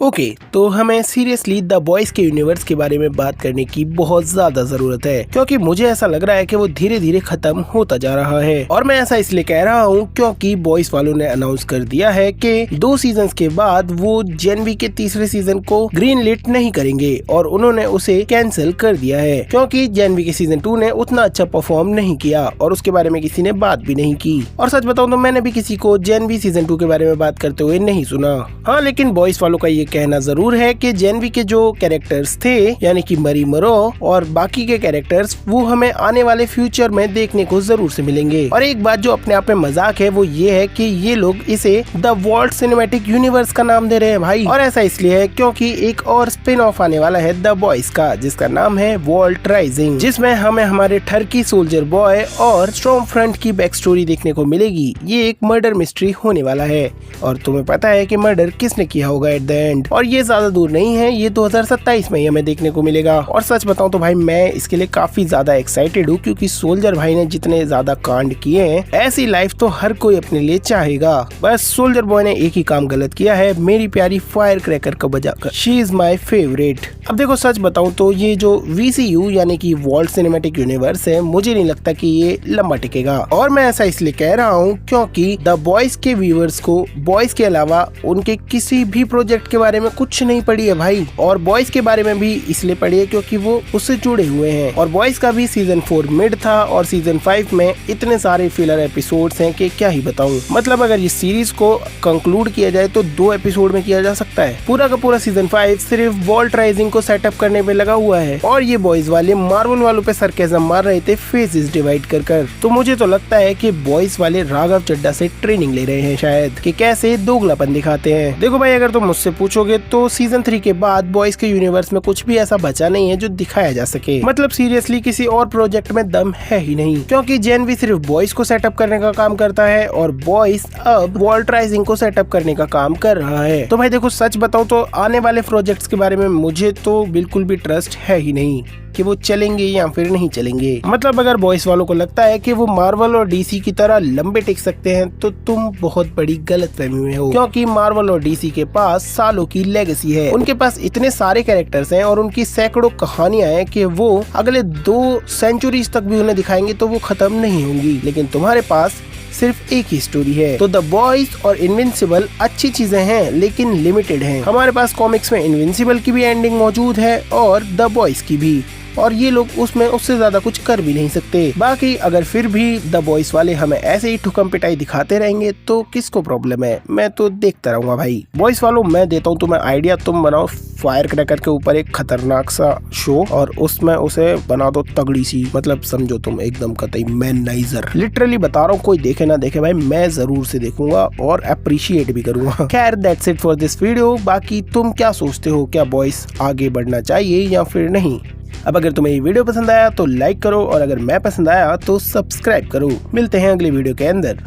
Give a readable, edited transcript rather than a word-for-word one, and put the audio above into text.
Okay, तो हमें seriously the boys के यूनिवर्स के बारे में बात करने की बहुत ज्यादा जरूरत है, क्योंकि मुझे ऐसा लग रहा है कि वो धीरे धीरे खत्म होता जा रहा है। और मैं ऐसा इसलिए कह रहा हूँ क्योंकि बॉयज वालों ने अनाउंस कर दिया है कि 2 सीजन्स के बाद वो जेनवी के तीसरे सीजन को ग्रीन लिट नहीं करेंगे और उन्होंने उसे कैंसिल कर दिया है, क्योंकि जेनवी के सीजन 2 ने उतना अच्छा परफॉर्म नहीं किया और उसके बारे में किसी ने बात भी नहीं की। और सच बताऊं तो मैंने भी किसी को जेनवी सीजन 2 के बारे में बात करते हुए नहीं सुना। हाँ, लेकिन बॉयज वालों का ये कहना जरूर है कि जेनवी के जो कैरेक्टर्स थे, यानी कि मरी मरो और बाकी के कैरेक्टर्स, वो हमें आने वाले फ्यूचर में देखने को जरूर से मिलेंगे। और एक बात जो अपने आप में मजाक है वो ये है कि ये लोग इसे द वॉल्ट सिनेमैटिक यूनिवर्स का नाम दे रहे हैं भाई। और ऐसा इसलिए है क्योंकि एक और स्पिन ऑफ आने वाला है द बॉयज का, जिसका नाम है वॉल्ट राइजिंग, जिसमें हमें हमारे टर्की सोल्जर बॉय और स्टॉर्म फ्रंट की बैक स्टोरी देखने को मिलेगी। ये एक मर्डर मिस्ट्री होने वाला है और तुम्हें पता है कि मर्डर किसने किया होगा एट द एंड। और ये ज्यादा दूर नहीं है, ये 2027 में ही हमें देखने को मिलेगा। और सच बताऊं तो भाई मैं इसके लिए काफी ज्यादा एक्साइटेड हूँ, क्योंकि सोल्जर भाई ने जितने ज्यादा कांड किए हैं, ऐसी लाइफ तो हर कोई अपने लिए चाहेगा। बस सोल्जर बॉय ने एक ही काम गलत किया है, मेरी प्यारी फायर क्रैकर को बजाकर। She is my favourite. अब देखो सच बताऊं तो ये जो VCU यानी कि वॉल्ट सिनेमैटिक यूनिवर्स है, मुझे नहीं लगता कि ये लंबा टिकेगा। और मैं ऐसा इसलिए कह रहा हूँ क्योंकि द बॉयज के व्यूअर्स को बॉयज के अलावा उनके किसी भी प्रोजेक्ट के बारे में कुछ नहीं पड़ी है भाई। और बॉयज के बारे में भी इसलिए पड़ी है क्योंकि वो उससे जुड़े हुए हैं। और बॉयज का भी सीजन 4 मिड था और सीजन 5 में इतने सारे फिलर एपिसोड्स हैं कि क्या ही बताऊं। मतलब अगर इस सीरीज को कंक्लूड किया जाए तो 2 एपिसोड में किया जा सकता है। पूरा का पूरा सीजन 5 सिर्फ वॉल्ट राइजिंग को सेटअप करने पे लगा हुआ है। और ये बॉयज वाले मार्वल वालों पे सरकेज़म मार रहे थे फेजेस डिवाइड कर कर। तो मुझे तो लगता है कि बॉयज वाले राघव चड्ढा से ट्रेनिंग ले रहे हैं शायद, कि कैसे दोगलापन दिखाते हैं। देखो भाई, अगर तुम मुझसे पूछोगे तो सीजन 3 के बाद बॉयज के यूनिवर्स में कुछ भी ऐसा बचा नहीं है जो दिखाया जा सके। मतलब सीरियसली किसी और प्रोजेक्ट में दम है ही नहीं, क्योंकि जेनवी सिर्फ बॉयज को सेटअप करने का काम करता है और बॉयज अब वॉल्ट राइजिंग को सेटअप करने का काम कर रहा है। तो भाई देखो सच बताऊं तो आने वाले प्रोजेक्ट्स के बारे में मुझे तो बिल्कुल भी ट्रस्ट है ही नहीं कि वो चलेंगे या फिर नहीं चलेंगे। मतलब अगर बॉयज वालों को लगता है कि वो मार्वल और DC की तरह लंबे टिक सकते हैं तो तुम बहुत बड़ी गलतफहमी में हो, क्योंकि मार्वल और DC के पास सालों की लेगेसी है। उनके पास इतने सारे कैरेक्टर्स हैं और उनकी सैकड़ों कहानियां हैं कि वो अगले 2 सेंचुरीज तक भी उन्हें दिखाएंगे तो वो खत्म नहीं होंगी। लेकिन तुम्हारे पास सिर्फ एक ही स्टोरी है। तो द बॉयज और इनविंसिबल अच्छी चीजें हैं लेकिन लिमिटेड हैं। हमारे पास कॉमिक्स में इनविंसिबल की भी एंडिंग मौजूद है और द बॉयज की भी, और ये लोग उसमें उससे ज्यादा कुछ कर भी नहीं सकते। बाकी अगर फिर भी द बॉयज वाले हमें ऐसे ही ठुकम पिटाई दिखाते रहेंगे तो किसको प्रॉब्लम है, मैं तो देखता रहूंगा भाई। बॉयज वालों, मैं देता हूँ तुम्हें आइडिया, तुम बनाओ फायर क्रैकर के ऊपर एक खतरनाक सा शो और उसमें उसे बना दो तगड़ी सी, मतलब समझो तुम एकदम कतई मैनाइजर। लिटरली बता रहा हूँ, कोई देखे ना देखे भाई, मैं जरूर से देखूंगा और अप्रिशिएट भी करूंगा। खैर that's it for this video. बाकी तुम क्या सोचते हो, क्या बॉयज आगे बढ़ना चाहिए या फिर नहीं? अब अगर तुम्हें ये वीडियो पसंद आया तो लाइक करो और अगर मैं पसंद आया तो सब्सक्राइब करो। मिलते हैं अगले वीडियो के अंदर।